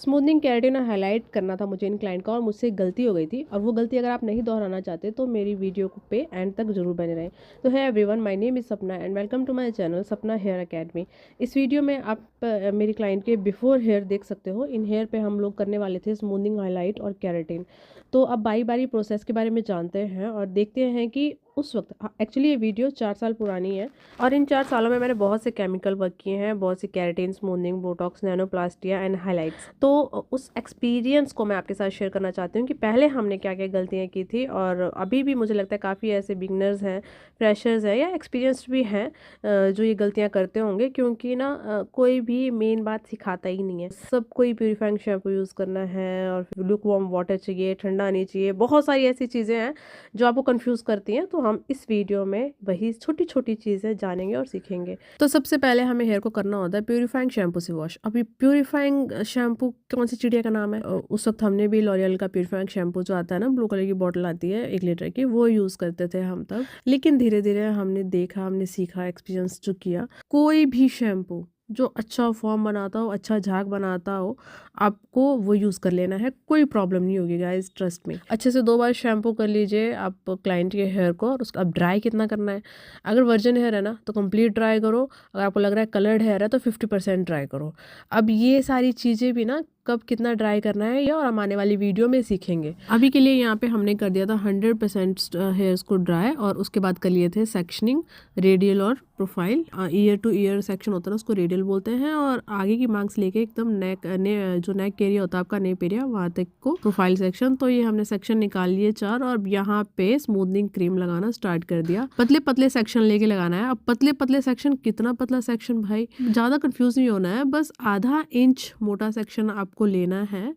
Smoothening keratin और highlight करना था मुझे इन क्लाइंट का और मुझसे एक गलती हो गई थी और वो गलती अगर आप नहीं दोहराना चाहते तो मेरी वीडियो पे एंड तक जरूर बने रहें। तो hi everyone, my name is Sapna and welcome to my channel Sapna hair academy. इस वीडियो में आप मेरी क्लाइंट के बिफोर हेयर देख सकते हो। इन हेयर पे हम लोग करने वाले थे स्मूथनिंग, हाईलाइट और केराटिन। तो अब बारी बारी प्रोसेस के बारे में जानते हैं और देखते हैं कि उस वक्त एक्चुअली ये वीडियो 4 साल पुरानी है और इन 4 सालों में मैंने बहुत से केमिकल वर्क किए हैं, बहुत सी keratin, smoothening, Botox, nanoplastia and highlights. तो उस एक्सपीरियंस को मैं आपके साथ शेयर करना चाहती हूँ कि पहले हमने क्या क्या गलतियाँ की थी और अभी भी मुझे लगता है काफ़ी ऐसे बिगनर्स हैं, फ्रेशर्स हैं या एक्सपीरियंस्ड भी हैं जो ये गलतियाँ करते होंगे, क्योंकि ना कोई भी मेन बात सिखाता ही नहीं है। सब कोई प्यूरीफाइंग शैम्पू यूज़ करना है और लुक वार्म वाटर चाहिए, ठंडा नहीं चाहिए, बहुत सारी ऐसी चीज़ें हैं जो आपको कंफ्यूज करती हैं। तो हम इस वीडियो में वही छोटी छोटी चीज़ें जानेंगे और सीखेंगे। तो सबसे पहले हमें हेयर को करना होता है प्यूरीफाइंग शैम्पू से वॉश। अभी प्यूरीफाइंग शैम्पू कौन सी चिड़िया का नाम है? उस वक्त हमने भी लॉरियल का प्यूरीफाइंग शैम्पू जो आता है ना, ब्लू कलर की बॉटल आती है 1 लीटर की, वो यूज़ करते थे हम तब। लेकिन धीरे धीरे हमने देखा, हमने सीखा, एक्सपीरियंस जो किया, कोई भी शैम्पू जो अच्छा फॉर्म बनाता हो, अच्छा झाग बनाता हो, आपको वो यूज़ कर लेना है। कोई प्रॉब्लम नहीं होगी गाइस, ट्रस्ट में। अच्छे से 2 बार शैम्पू कर लीजिए आप क्लाइंट के हेयर को और उसका अब ड्राई कितना करना है। अगर वर्जिन हेयर है ना तो कंप्लीट ड्राई करो, अगर आपको लग रहा है कलर्ड हेयर है तो 50% ड्राई करो। अब ये सारी चीज़ें भी ना कब कितना ड्राई करना है ये और हम आने वाली वीडियो में सीखेंगे। अभी के लिए यहाँ पे हमने कर दिया था 100% हेयर्स को ड्राई और उसके बाद कर लिए थे सेक्शनिंग, रेडियल और profile. Year two year section होता है ना, उसको रेडियल बोलते हैं, और आगे की मांग से लेके एकदम जो नेक एरिया होता है आपका, नेप एरिया, वहां तक को प्रोफाइल सेक्शन। तो ये हमने सेक्शन निकाल लिए 4 और यहाँ पे स्मूथनिंग क्रीम लगाना स्टार्ट कर दिया। पतले पतले सेक्शन लेके लगाना है। अब पतले पतले सेक्शन, कितना पतला सेक्शन भाई, ज्यादा कंफ्यूज नहीं होना है, बस आधा इंच मोटा सेक्शन आपको लेना है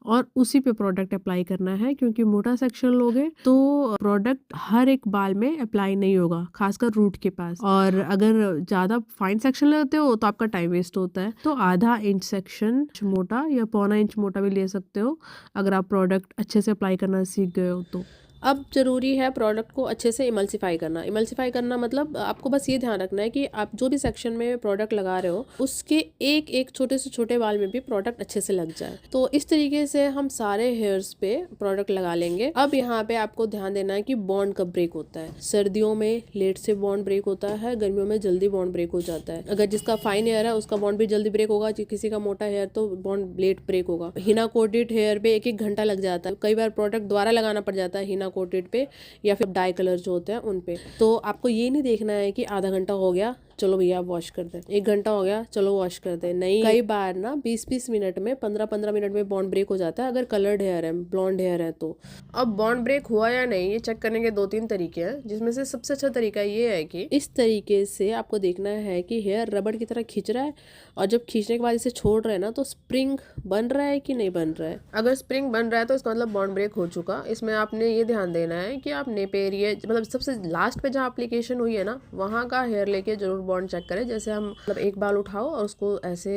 और उसी पे प्रोडक्ट अप्लाई करना है, क्योंकि मोटा सेक्शन लोगे तो प्रोडक्ट हर एक बाल में अप्लाई नहीं होगा, खासकर रूट के पास। और अगर ज्यादा फाइन सेक्शन लेते हो तो आपका टाइम वेस्ट होता है। तो आधा इंच सेक्शन मोटा या पौना इंच मोटा भी ले सकते हो अगर आप प्रोडक्ट अच्छे से अप्लाई करना सीख गए हो तो। अब ज़रूरी है प्रोडक्ट को अच्छे से इमल्सिफाई करना। इमल्सिफाई करना मतलब आपको बस ये ध्यान रखना है कि आप जो भी सेक्शन में प्रोडक्ट लगा रहे हो उसके एक एक छोटे से छोटे बाल में भी प्रोडक्ट अच्छे से लग जाए। तो इस तरीके से हम सारे हेयर्स पे प्रोडक्ट लगा लेंगे। अब यहाँ पे आपको ध्यान देना है कि बॉन्ड कब ब्रेक होता है। सर्दियों में लेट से बॉन्ड ब्रेक होता है, गर्मियों में जल्दी बॉन्ड ब्रेक हो जाता है। अगर जिसका फाइन हेयर है उसका बॉन्ड भी जल्दी ब्रेक होगा, किसी का मोटा हेयर तो बॉन्ड लेट ब्रेक होगा। हिना कोटेड हेयर पे 1-1 घंटा लग जाता है, कई बार प्रोडक्ट दोबारा लगाना पड़ जाता है हिना कोटेड पे या फिर डाई कलर जो होते हैं उन पे। तो आपको ये नहीं देखना है कि आधा घंटा हो गया चलो भैया वॉश कर दे, 1 घंटा हो गया चलो वॉश कर दे, नहीं। कई बार ना 20-20 मिनट में, 15-15 मिनट में बॉन्ड ब्रेक हो जाता है अगर कलर्ड हेयर है, ब्लॉन्ड हेयर है तो। अब बॉन्ड ब्रेक हुआ या नहीं ये चेक करने के 2-3 तरीके हैं, जिसमें से सबसे अच्छा तरीका ये है कि इस तरीके से आपको देखना है कि हेयर रबड़ की तरह खींच रहा है और जब खींचने के बाद इसे छोड़ रहे हैं ना तो स्प्रिंग बन रहा है कि नहीं बन रहा है। अगर स्प्रिंग बन रहा है तो इसका मतलब बॉन्ड ब्रेक हो चुका। इसमें आपने ये ध्यान देना है कि आप नेप एरिया, मतलब सबसे लास्ट पे जहाँ एप्लीकेशन हुई है ना वहाँ का हेयर लेके जरूर बॉन्ड चेक करें। जैसे हम मतलब एक बाल उठाओ और उसको ऐसे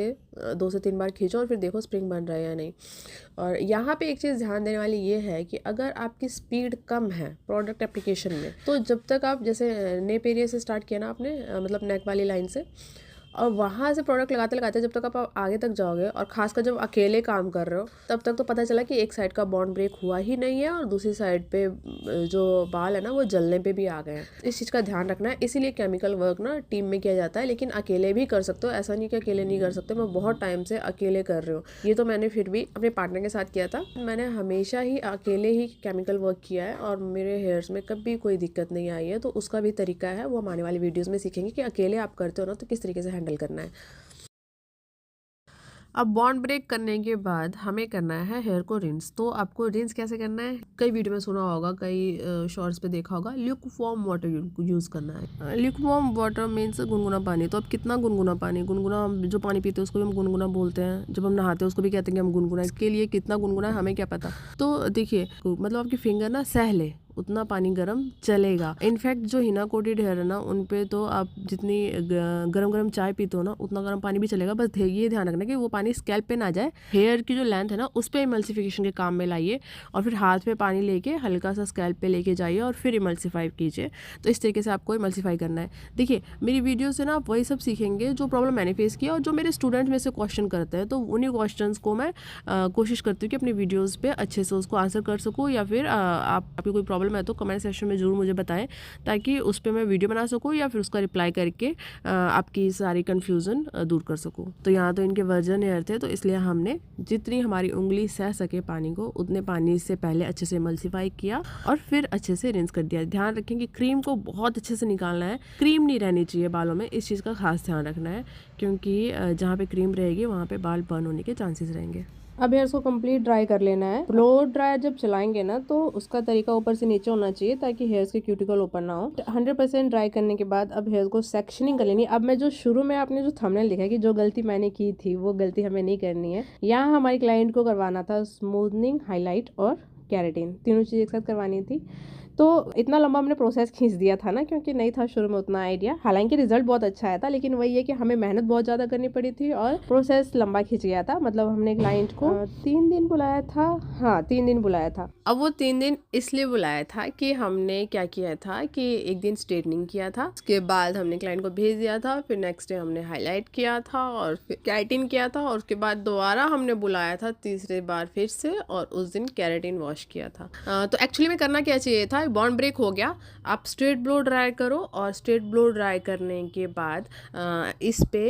2 से 3 बार खींचो और फिर देखो स्प्रिंग बन रहा है या नहीं। और यहाँ पे एक चीज़ ध्यान देने वाली ये है कि अगर आपकी स्पीड कम है प्रोडक्ट एप्लीकेशन में, तो जब तक आप जैसे नेप एरिया से स्टार्ट किया ना आपने, मतलब नेक वाली लाइन से, और वहाँ से प्रोडक्ट लगाते लगाते जब तक आप आगे तक जाओगे और खासकर जब अकेले काम कर रहे हो तब तक तो पता चला कि एक साइड का बॉन्ड ब्रेक हुआ ही नहीं है और दूसरी साइड पे जो बाल है ना वो जलने पे भी आ गए हैं। इस चीज़ का ध्यान रखना है। इसीलिए केमिकल वर्क ना टीम में किया जाता है, लेकिन अकेले भी कर सकते हो, ऐसा नहीं कि अकेले नहीं कर सकते। मैं बहुत टाइम से अकेले कर रही हूँ, ये तो मैंने फिर भी अपने पार्टनर के साथ किया था। मैंने हमेशा ही अकेले ही केमिकल वर्क किया है और मेरे हेयर्स में कभी कोई दिक्कत नहीं आई है। तो उसका भी तरीका है, वो हम आने वाली वीडियोज़ में सीखेंगे कि अकेले आप करते हो ना तो किस तरीके से हैंडल करना है। अब बॉन्ड ब्रेक करने के बाद हमें करना है हेयर को रिंस। तो आपको रिंस कैसे करना है, कई वीडियो में सुना होगा, कई शॉर्ट्स पे देखा होगा। ल्यूकवार्म वाटर यूज़ करना है। ल्यूकवार्म वाटर मीन्स गुनगुना पानी। तो अब कितना गुनगुना पानी, गुनगुना हम जो पानी पीते हैं उसको भी हम गुनगुना बोलते हैं, जब हम नहाते हैं उसको भी कहते हैं कि हम गुनगुना। इसके लिए कितना गुनगुना है हमें क्या पता। तो देखिए मतलब आपकी फिंगर ना सह ले, उतना पानी गर्म चलेगा। इनफैक्ट जो हिना कोटेड हेयर है ना, उन पे तो आप जितनी गरम गरम चाय पीते हो ना, उतना गर्म पानी भी चलेगा। बस ये ध्यान रखना कि वो पानी स्कैल्प पे ना जाए। हेयर की जो लेंथ है ना, उस पर इमल्सिफिकेशन के काम में लाइए और फिर हाथ पे पानी लेके हल्का सा स्कैल्प पे लेके जाइए और फिर इमल्सिफाई कीजिए। तो इस तरीके से आपको इमल्सिफाई करना है। देखिए, मेरी वीडियो से ना आप वही सब सीखेंगे जो प्रॉब्लम मैंने फेस किया और जो मेरे स्टूडेंट में से क्वेश्चन करते हैं। तो उन्हीं क्वेश्चन को मैं कोशिश करती हूँ कि अपनी वीडियोज़ पे अच्छे से उसको आंसर कर सकूँ, या फिर आपकी कोई प्रॉब्लम है तो कमेंट सेक्शन में ज़रूर मुझे बताएं, ताकि उस पर मैं वीडियो बना सकूँ या फिर उसका रिप्लाई करके आपकी सारी कन्फ्यूज़न दूर कर सकूँ। तो यहाँ तो इनके वर्जन हेयर थे, तो इसलिए हमने जितनी हमारी उंगली सह सके पानी को, उतने पानी से पहले अच्छे से इमल्सिफाई किया और फिर अच्छे से रिंस कर दिया। ध्यान रखें कि क्रीम को बहुत अच्छे से निकालना है, क्रीम नहीं रहनी चाहिए बालों में, इस चीज़ का खास ध्यान रखना है, क्योंकि जहाँ पे क्रीम रहेगी वहाँ पे बाल बर्न होने के चांसेस रहेंगे। अब हेयर्स को कंप्लीट ड्राई कर लेना है। ब्लो ड्रायर जब चलाएंगे ना, तो उसका तरीका ऊपर से नीचे होना चाहिए ताकि हेयर्स के क्यूटिकल ओपन ना हो। 100% ड्राई करने के बाद अब हेयर्स को सेक्शनिंग कर लेनी है। अब मैं जो शुरू में आपने जो थंबनेल देखा कि जो गलती मैंने की थी, वो गलती हमें नहीं करनी है। यहाँ हमारी क्लाइंट को करवाना था स्मूथनिंग, हाईलाइट और केराटिन, तीनों चीज़ एक साथ करवानी थी। तो इतना लंबा हमने प्रोसेस खींच दिया था ना, क्योंकि नहीं था शुरू में उतना आइडिया। हालांकि रिजल्ट बहुत अच्छा आया था, लेकिन वही है कि हमें मेहनत बहुत ज़्यादा करनी पड़ी थी और प्रोसेस लंबा खींच गया था। मतलब हमने क्लाइंट को 3 दिन बुलाया था। हाँ, 3 दिन बुलाया था। अब वो 3 दिन इसलिए बुलाया था कि हमने क्या किया था कि एक दिन स्ट्रेटनिंग किया था, उसके बाद हमने क्लाइंट को भेज दिया था, फिर नेक्स्ट डे हमने हाईलाइट किया था और फिर केराटिन किया था, और उसके बाद दोबारा हमने बुलाया था तीसरे बार फिर से, और उस दिन केराटिन वॉश किया था। तो एक्चुअली में करना क्या चाहिए था, बॉन्ड ब्रेक हो गया। आप स्ट्रेट ब्लो ड्राई करो, और स्ट्रेट ब्लो ड्राई करने के बाद इस पे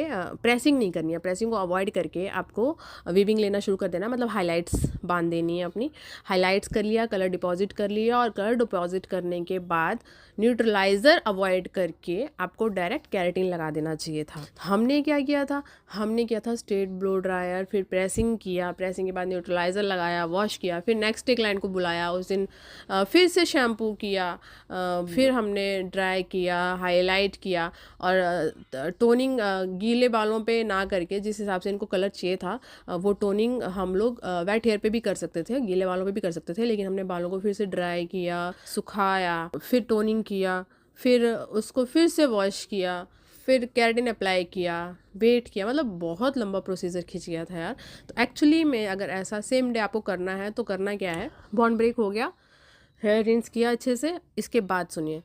प्रेसिंग नहीं करनी है। प्रेसिंग को अवॉइड करके आपको वीविंग लेना शुरू कर देना, मतलब हाइलाइट्स बांध देनी है अपनी। हाइलाइट्स कर लिया, कलर डिपॉजिट कर लिया, और कलर डिपॉजिट करने के बाद न्यूट्रलाइज़र अवॉइड करके आपको डायरेक्ट केराटिन लगा देना चाहिए था। हमने क्या किया था, हमने किया था स्ट्रेट ब्लो ड्रायर, फिर प्रेसिंग किया, प्रेसिंग के बाद न्यूट्रलाइज़र लगाया, वॉश किया, फिर नेक्स्ट डे क्लाइंट को बुलाया, उस दिन फिर से शैम्पू किया, फिर हमने ड्राई किया, हाईलाइट किया, और टोनिंग गीले बालों पे ना करके, जिस हिसाब से इनको कलर चाहिए था, वो टोनिंग हम लोग वेट हेयर पे भी कर सकते थे, गीले बालों पे भी कर सकते थे, लेकिन हमने बालों को फिर से ड्राई किया, सुखाया, फिर टोनिंग किया, फिर उसको फिर से वॉश किया, फिर केराटिन अप्लाई किया, वेट किया। मतलब बहुत लंबा प्रोसीजर खिंच गया था यार। तो एक्चुअली में अगर ऐसा सेम डे आपको करना है तो करना क्या है, बॉन्ड ब्रेक हो गया, हेयर रिंस किया अच्छे से, इसके बाद सुनिए,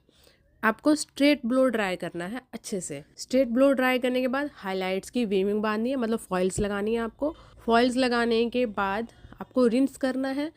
आपको स्ट्रेट ब्लो ड्राई करना है अच्छे से। स्ट्रेट ब्लो ड्राई करने के बाद हाइलाइट्स की वीविंग बांधनी है, मतलब फॉइल्स लगानी है आपको। फॉइल्स लगाने के बाद आपको रिंस करना है,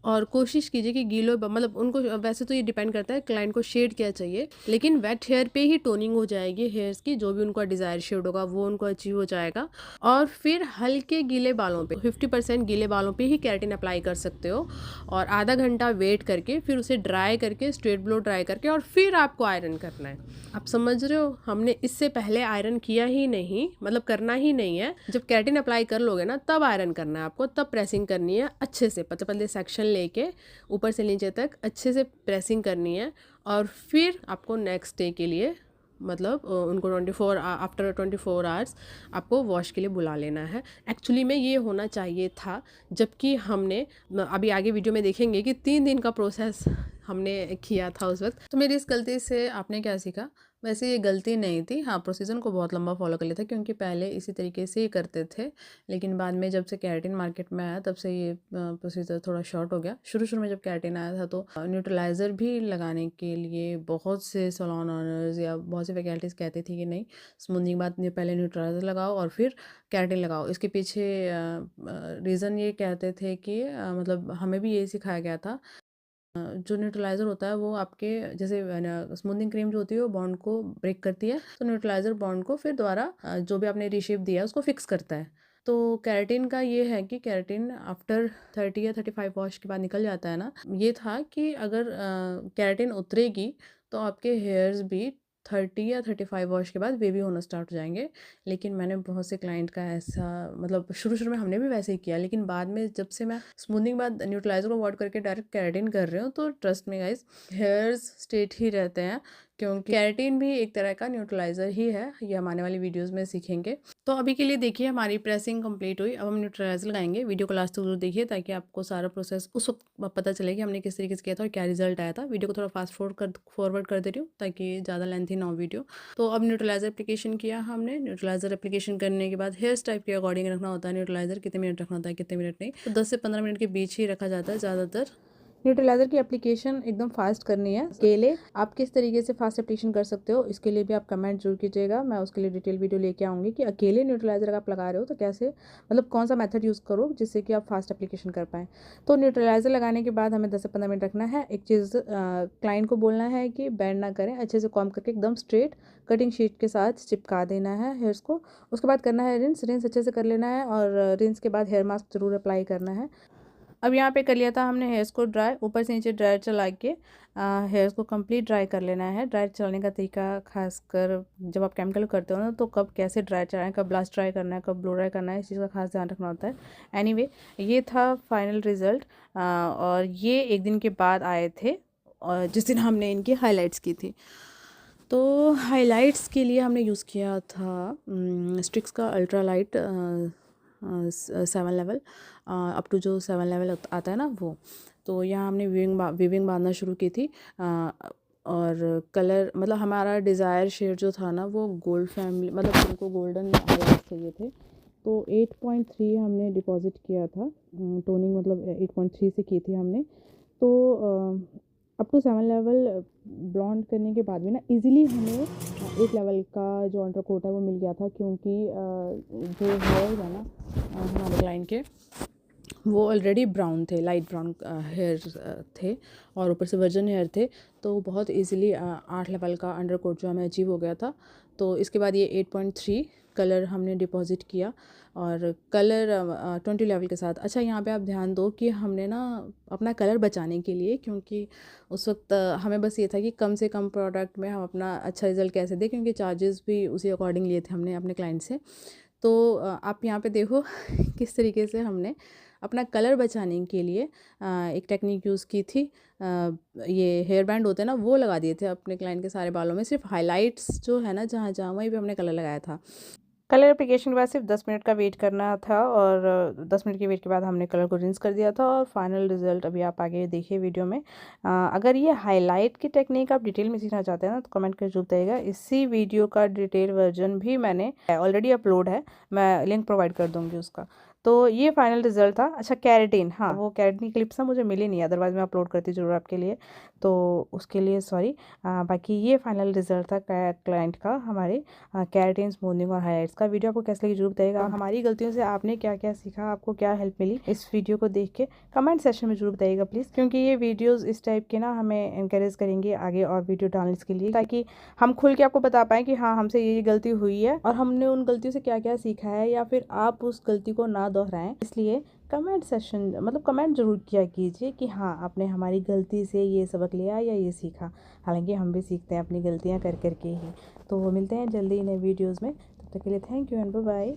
और कोशिश कीजिए कि गीलो मतलब उनको, वैसे तो ये डिपेंड करता है क्लाइंट को शेड क्या चाहिए, लेकिन वेट हेयर पे ही टोनिंग हो जाएगी हेयर्स की, जो भी उनका डिज़ायर शेड होगा वो उनको अचीव हो जाएगा। और फिर हल्के गीले बालों पे, 50% गीले बालों पे ही केराटिन अप्लाई कर सकते हो, और आधा घंटा वेट करके फिर उसे ड्राई करके, स्ट्रेट ब्लो ड्राई करके, और फिर आपको आयरन करना है। आप समझ रहे हो, हमने इससे पहले आयरन किया ही नहीं, मतलब करना ही नहीं है। जब केराटिन अप्लाई कर लोगे ना, तब आयरन करना है आपको, तब प्रेसिंग करनी है अच्छे से, पतले पतले सेक्शन लेके ऊपर से नीचे तक अच्छे से प्रेसिंग करनी है, और फिर आपको नेक्स्ट डे के लिए, मतलब उनको आफ्टर 24 आवर्स आपको वॉश के लिए बुला लेना है। एक्चुअली में ये होना चाहिए था, जबकि हमने अभी आगे वीडियो में देखेंगे कि 3 दिन का प्रोसेस हमने किया था उस वक्त। तो मेरी इस गलती से आपने क्या सीखा, वैसे ये गलती नहीं थी, हाँ प्रोसीजर को बहुत लंबा फॉलो कर लिया था, क्योंकि पहले इसी तरीके से ही करते थे, लेकिन बाद में जब से केराटिन मार्केट में आया तब से ये प्रोसीजर थोड़ा शॉर्ट हो गया। शुरू शुरू में जब केराटिन आया था तो न्यूट्रलाइज़र भी लगाने के लिए बहुत से सैलून ओनर्स या बहुत सी फैकल्टीज़ कहती थी कि नहीं, स्मूथनिंग बाद पहले न्यूट्रलाइज़र लगाओ और फिर केराटिन लगाओ। इसके पीछे रीज़न ये कहते थे कि मतलब हमें भी यही सिखाया गया था, जो न्यूट्रलाइज़र होता है वो आपके, जैसे स्मूथनिंग क्रीम जो होती है वो बॉन्ड को ब्रेक करती है, तो न्यूट्रलाइज़र बॉन्ड को फिर दोबारा जो भी आपने रीशेप दिया है उसको फिक्स करता है। तो केराटिन का ये है कि केराटिन आफ्टर 30 या 35 वॉश के बाद निकल जाता है ना। ये था कि अगर केराटिन उतरेगी तो आपके हेयर्स भी 30 या 35 वॉश के बाद वेवी होना स्टार्ट हो जाएंगे। लेकिन मैंने बहुत से क्लाइंट का ऐसा, मतलब शुरू में हमने भी वैसे ही किया, लेकिन बाद में जब से मैं स्मूथनिंग बाद न्यूट्रलाइज़र को अवॉइड करके डायरेक्ट केराटिन कर रही हूँ, तो ट्रस्ट में गाइस हेयर्स स्ट्रेट ही रहते हैं, क्योंकि केराटिन भी एक तरह का न्यूट्रलाइज़र ही है, ये हम आने वाली वीडियोज़ में सीखेंगे। तो अभी के लिए देखिए हमारी प्रेसिंग कंप्लीट हुई, अब हम न्यूट्रलाइज़र लगाएंगे। वीडियो को लास्ट तक जरूर देखिए ताकि आपको सारा प्रोसेस उस वक्त पता चले कि हमने किस तरीके से किया था और क्या रिजल्ट आया था। वीडियो को थोड़ा फास्ट फॉरवर्ड कर दे रही हूँ ताकि ज़्यादा लेंथी ना हो वीडियो। तो अब न्यूट्रलाइज़र एप्लीकेशन किया हमने। न्यूट्रलाइज़र एप्लीकेशन करने के बाद हेयर टाइप के अकॉर्डिंग रखना होता है न्यूट्रलाइज़र, कितने मिनट रखना होता है कितने मिनट नहीं, तो 10 से 15 मिनट के बीच ही रखा जाता है ज़्यादातर। न्यूट्रलाइज़र की एप्लीकेशन एकदम फास्ट करनी है। अकेले आप किस तरीके से फास्ट एप्लीकेशन कर सकते हो, इसके लिए भी आप कमेंट जरूर कीजिएगा। मैं उसके लिए डिटेल वीडियो लेके आऊँगी कि अकेले न्यूट्रलाइज़र अगर आप लगा रहे हो तो कैसे, मतलब कौन सा मेथड यूज़ करो जिससे कि आप फास्ट एप्लीकेशन कर पाएँ। तो न्यूट्रलाइज़र लगाने के बाद हमें 10 से 15 मिनट रखना है। एक चीज़ क्लाइंट को बोलना है कि बेंड ना करें, अच्छे से कॉम्ब करके एकदम स्ट्रेट कटिंग शीट के साथ चिपका देना है हेयर्स को। उसके बाद करना है रिंस अच्छे से कर लेना है और रिंस के बाद हेयर मास्क जरूर अप्लाई करना है। अब यहाँ पे कर लिया था हमने हेयर्स को ड्राई, ऊपर से नीचे ड्रायर चला के हेयर्स को कंप्लीट ड्राई कर लेना है। ड्राई चलाने का तरीका खासकर जब आप केमिकल करते हो ना, तो कब कैसे ड्राई चलाएं, कब ब्लास्ट ड्राई करना है, कब ब्लो ड्राई करना है, इस चीज़ का खास ध्यान रखना होता है। एनीवे, ये था फाइनल रिज़ल्ट और ये एक दिन के बाद आए थे और जिस दिन हमने इनकी हाईलाइट्स की थी। तो हाईलाइट्स के लिए हमने यूज़ किया था स्ट्रिक्स का ultra light 7 level, up to जो 7 लेवल आता है ना वो। तो यहाँ हमने वीविंग बांधना शुरू की थी और कलर मतलब हमारा डिज़ायर शेड जो था ना वो गोल्ड फैमिली, मतलब उनको गोल्डन हाईलाइट्स चाहिए थे। तो 8.3 हमने डिपॉजिट किया था, टोनिंग मतलब 8.3 से की थी हमने। तो अप टू 7 लेवल ब्लॉन्ड करने के बाद भी ना इजीली हमें 8 लेवल का जो अंडर कोट है वो मिल गया था, क्योंकि जो हेयर है ना हमारे क्लाइंट के वो ऑलरेडी ब्राउन थे, लाइट ब्राउन हेयर थे और ऊपर से वर्जन हेयर थे। तो बहुत इजीली 8 लेवल का अंडर कोट जो हमें अचीव हो गया था। तो इसके बाद ये 8.3 कलर हमने डिपॉजिट किया और कलर 20 लेवल के साथ। अच्छा, यहाँ पे आप ध्यान दो कि हमने ना अपना कलर बचाने के लिए, क्योंकि उस वक्त हमें बस ये था कि कम से कम प्रोडक्ट में हम अपना अच्छा रिज़ल्ट कैसे दें, क्योंकि चार्जेस भी उसी अकॉर्डिंग लिए थे हमने अपने क्लाइंट से। तो आप यहाँ पे देखो किस तरीके से हमने अपना कलर बचाने के लिए एक टेक्निक यूज़ की थी। ये हेयर बैंड होते हैं ना, वो लगा दिए थे अपने क्लाइंट के सारे बालों में। सिर्फ हाइलाइट्स जो है ना जहाँ जहाँ, वहीं पे हमने कलर लगाया था। कलर एप्लीकेशन के बाद सिर्फ 10 मिनट का वेट करना था और 10 मिनट के वेट के बाद हमने कलर को रिंस कर दिया था और फाइनल रिजल्ट अभी आप आगे देखिए वीडियो में। अगर ये हाईलाइट की टेक्निक आप डिटेल में सीखना चाहते हैं ना, तो कमेंट कर जरूर बताइएगा। इसी वीडियो का डिटेल वर्जन भी मैंने ऑलरेडी अपलोड है, मैं लिंक प्रोवाइड कर दूँगी उसका। तो ये फाइनल रिजल्ट था। अच्छा, कैरेटिन, हाँ वो कैरेटिन क्लिप्स ना मुझे मिली नहीं, अदरवाइज मैं अपलोड करती जरूर आपके लिए, तो उसके लिए सॉरी। बाकी ये फाइनल रिजल्ट था क्लाइंट का हमारे कैरेटिन स्मूथनिंग और हाइलाइट्स का। वीडियो आपको कैसे लगी जरूर बताइएगा। हमारी गलतियों से आपने क्या क्या सीखा, आपको क्या हेल्प मिली इस वीडियो को देख के, कमेंट सेक्शन में जरूर बताइएगा प्लीज़, क्योंकि ये वीडियोस इस टाइप के ना हमें इनकरेज करेंगे आगे और वीडियो डालने के लिए, ताकि हम खुल के आपको बता पाएँ कि हाँ हमसे ये गलती हुई है और हमने उन गलतियों से क्या क्या सीखा है, या फिर आप उस गलती को ना दोहराएं। इसलिए कमेंट सेक्शन मतलब कमेंट जरूर किया कीजिए कि हाँ आपने हमारी गलती से ये सबक लिया या ये सीखा। हालांकि हम भी सीखते हैं अपनी गलतियाँ कर करके ही। तो मिलते हैं जल्दी नए वीडियोज़ में, तब तक के लिए thank you and bye bye.